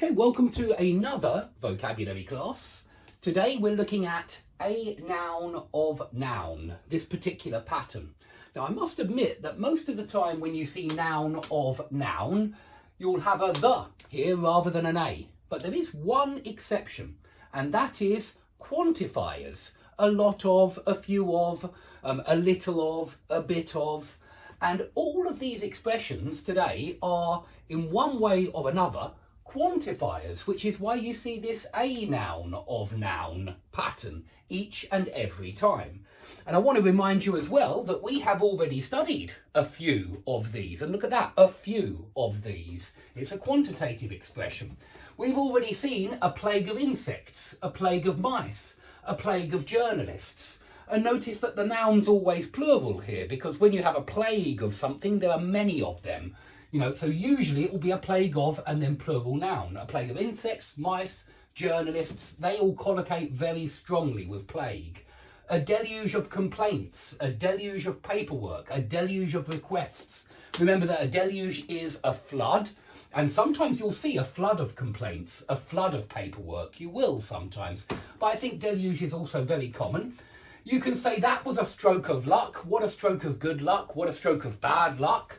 Okay, welcome to another vocabulary class. Today we're looking at a noun of noun, this particular pattern. Now I must admit that most of the time when you see noun of noun, you'll have a the here rather than an a. But there is one exception, and that is quantifiers. A lot of, a few of, a little of, a bit of. And all of these expressions today are, in one way or another, quantifiers, which is why you see this a noun of noun pattern each and every time. And I want to remind you as well that we have already studied a few of these. And look at that, a few of these. It's a quantitative expression. We've already seen a plague of insects, a plague of mice, a plague of journalists. And notice that the noun's always plural here, because when you have a plague of something, there are many of them. You know, so usually it will be a plague of and then plural noun. A plague of insects, mice, journalists, they all collocate very strongly with plague. A deluge of complaints, a deluge of paperwork, a deluge of requests. Remember that a deluge is a flood, and sometimes you'll see a flood of complaints, a flood of paperwork. You will sometimes, but I think deluge is also very common. You can say that was a stroke of luck. What a stroke of good luck. What a stroke of bad luck.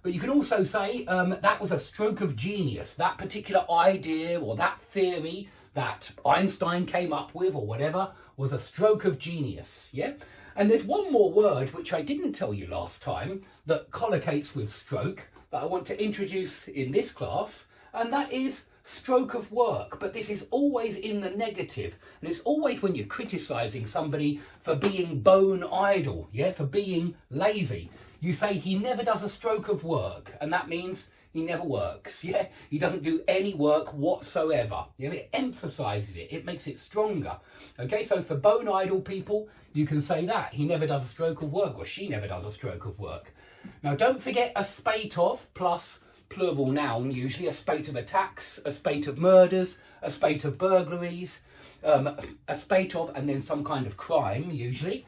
But you can also say that was a stroke of genius. That particular idea or that theory that Einstein came up with or whatever was a stroke of genius. Yeah. And there's one more word which I didn't tell you last time that collocates with stroke that I want to introduce in this class, and that is stroke of work. But this is always in the negative, and it's always when you're criticizing somebody for being bone idle, yeah, for being lazy. You say he never does a stroke of work, and that means he never works, yeah? He doesn't do any work whatsoever. You know, it emphasizes it, it makes it stronger. Okay, so for bone idle people, you can say that. He never does a stroke of work, or she never does a stroke of work. Now, don't forget a spate of plus plural noun, usually a spate of attacks, a spate of murders, a spate of burglaries, a spate of, and then some kind of crime, usually.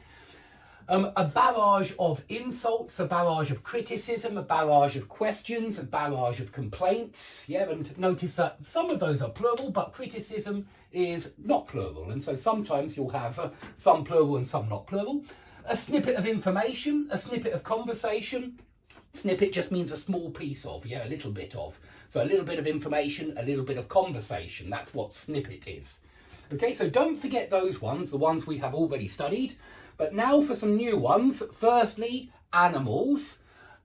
A barrage of insults, a barrage of criticism, a barrage of questions, a barrage of complaints. Yeah, and notice that some of those are plural, but criticism is not plural. And so sometimes you'll have some plural and some not plural. A snippet of information, a snippet of conversation. Snippet just means a small piece of, yeah, a little bit of. So a little bit of information, a little bit of conversation. That's what snippet is. Okay, so don't forget those ones, the ones we have already studied. But now for some new ones. Firstly, animals.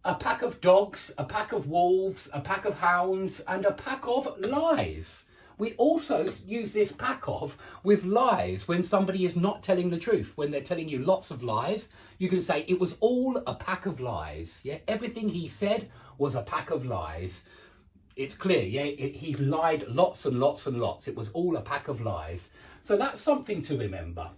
A pack of dogs, a pack of wolves, a pack of hounds, and a pack of lies. We also use this pack of with lies when somebody is not telling the truth. When they're telling you lots of lies, you can say it was all a pack of lies. Yeah, everything he said was a pack of lies. It's clear, yeah, he lied lots and lots and lots. It was all a pack of lies. So that's something to remember.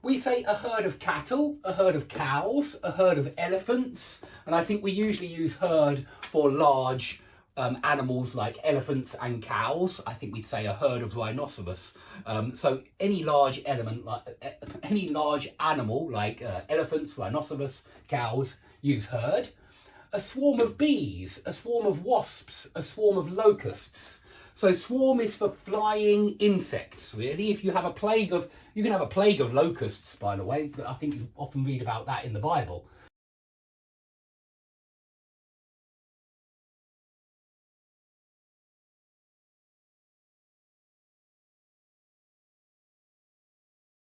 We say a herd of cattle, a herd of cows, a herd of elephants. And I think we usually use herd for large animals like elephants and cows. I think we'd say a herd of rhinoceros. So any large element, like any large animal like elephants, rhinoceros, cows, use herd. A swarm of bees, a swarm of wasps, a swarm of locusts. So swarm is for flying insects, really. If you have a plague of, you can have a plague of locusts, by the way, but I think you often read about that in the Bible.